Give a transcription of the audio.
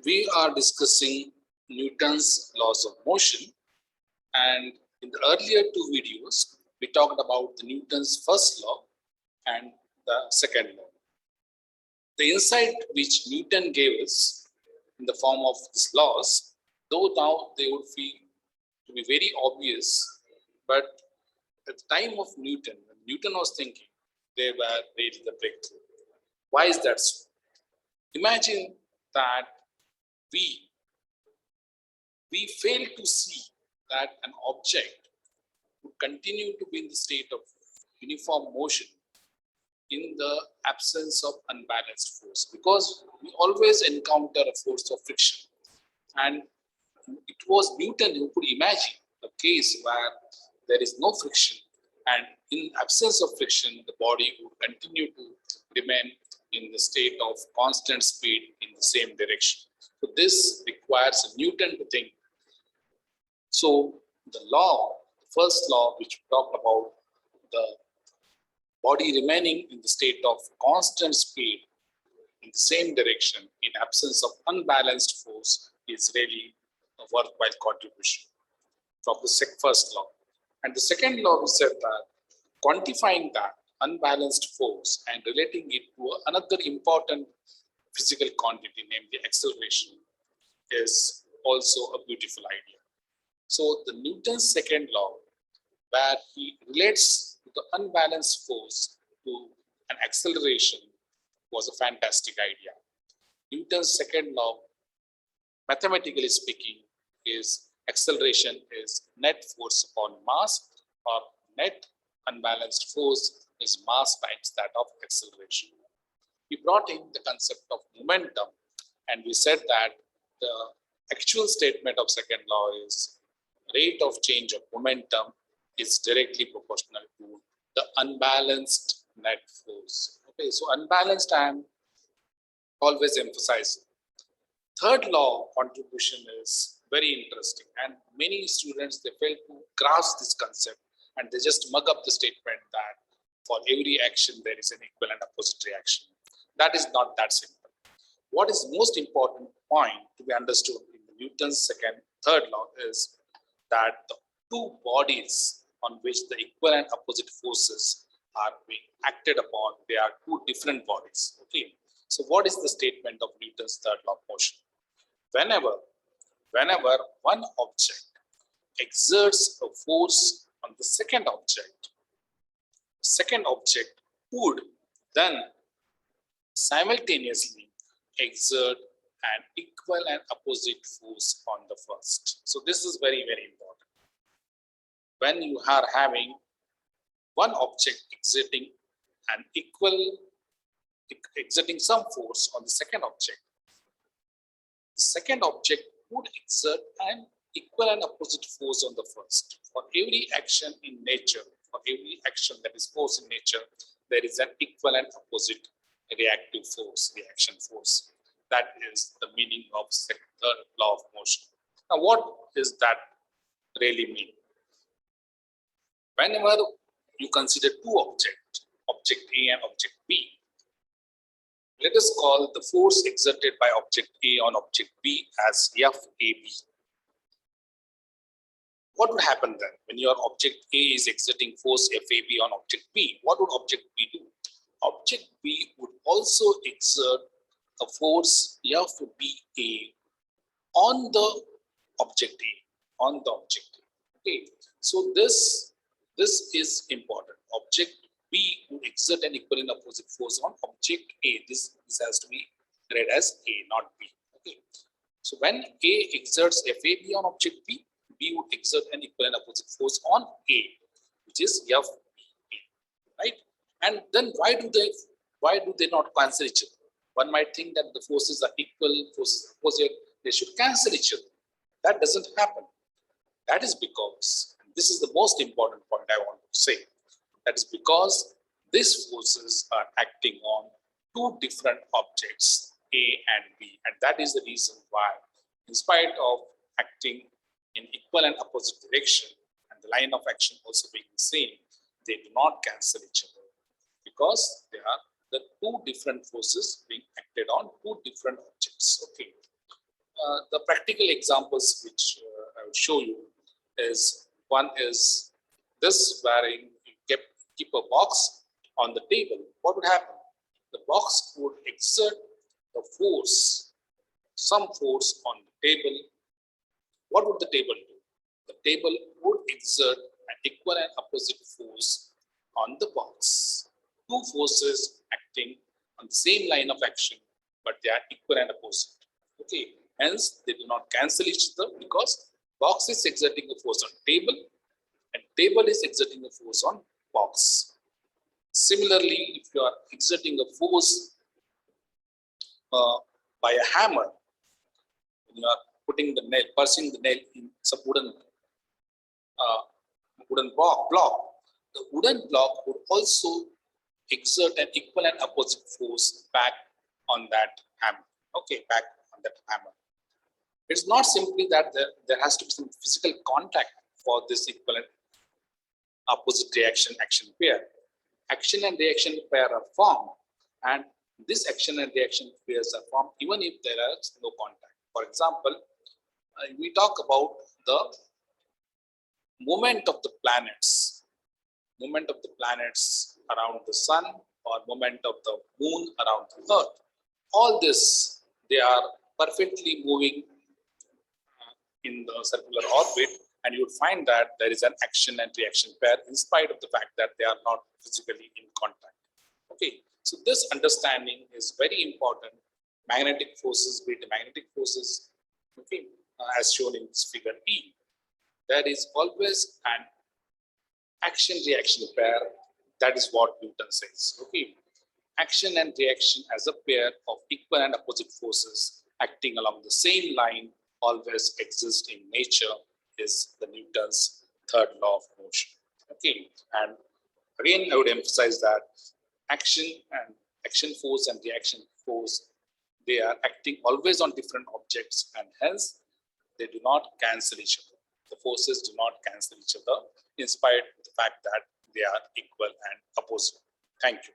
We are discussing Newton's laws of motion, and in the earlier two videos we talked about the Newton's first law and the second law. The insight which Newton gave us in the form of these laws, though now they would feel to be very obvious, but at the time of Newton, when Newton was thinking, they were really the breakthrough. Why is that so? Imagine that we fail to see that an object would continue to be in the state of uniform motion in the absence of unbalanced force, because we always encounter a force of friction. And it was Newton who could imagine a case where there is no friction, and in absence of friction, the body would continue to remain in the state of constant speed in the same direction. So this requires Newton to think. So the law, the first law which talked about the body remaining in the state of constant speed in the same direction in absence of unbalanced force, is really a worthwhile contribution from the first law. And the second law, we said that quantifying that unbalanced force and relating it to another important physical quantity, namely acceleration, is also a beautiful idea. So the Newton's second law, where he relates the unbalanced force to an acceleration, was a fantastic idea. Newton's second law, mathematically speaking, is acceleration is net force upon mass, or net unbalanced force is mass times that of acceleration. We brought in the concept of momentum, and we said that the actual statement of second law is rate of change of momentum is directly proportional to the unbalanced net force. Okay, so unbalanced I am always emphasizing. Third law contribution is very interesting, and many students, they fail to grasp this concept, and they just mug up the statement that for every action there is an equal and opposite reaction. That is not that simple. What is most important point to be understood in Newton's third law is that the two bodies on which the equal and opposite forces are being acted upon, they are two different bodies. Okay. So what is the statement of Newton's third law of motion? Whenever one object exerts a force on the second object would then simultaneously exert an equal and opposite force on the first. So this is very, very important. When you are having one object exerting some force on the second object would exert an equal and opposite force on the first. For every action in nature, for every action that is force in nature, there is an equal and opposite reactive force, reaction force. That is the meaning of third law of motion. Now, what does that really mean? Whenever you consider two objects, object A and object B, let us call the force exerted by object A on object B as FAB. What would happen then when your object A is exerting force FAB on object B? What would object B do? Object B would also exert a force FBA on the object A, Okay, so this is important. Object B would exert an equal and opposite force on object A. This has to be read as A, not B. Okay, so when A exerts FAB on object B, B would exert an equal and opposite force on A, which is FBA, right? And then why do they not cancel each other? One might think that the forces are equal, forces are opposite, they should cancel each other. That doesn't happen. That is because, and this is the most important point I want to say, that is because these forces are acting on two different objects, A and B, and that is the reason why, in spite of acting in equal and opposite direction, and the line of action also being the same, they do not cancel each other, because they are the two different forces being acted on two different objects. Okay. The practical examples which I will show you is one is this, wherein you keep a box on the table. What would happen? The box would exert the force, some force on the table. What would the table do? The table would exert an equal and opposite force on the box. Two forces acting on the same line of action, but they are equal and opposite. Okay, hence they do not cancel each other, because box is exerting a force on table and table is exerting a force on box. Similarly, if you are exerting a force by a hammer, when you are putting the nail, pressing the nail in some wooden block, the wooden block would also exert an equal and opposite force back on that hammer. Okay, back on that hammer. It's not simply that there has to be some physical contact for this equal and opposite action pair. Action and reaction pair are formed, and this action and reaction pairs are formed even if there is no contact. For example, we talk about the movement of the planets around the sun, or movement of the moon around the earth. All this, they are perfectly moving in the circular orbit, and you would find that there is an action and reaction pair in spite of the fact that they are not physically in contact. Okay, so this understanding is very important. Magnetic forces, be it magnetic forces, okay, as shown in this figure E, there is always an action reaction pair. That is what Newton says. Okay, action and reaction as a pair of equal and opposite forces acting along the same line always exist in nature, is the Newton's third law of motion. Okay, and again I would emphasize that action force and reaction force, they are acting always on different objects, and hence they do not cancel each other. The forces do not cancel each other in spite of the fact that they are equal and opposite. Thank you.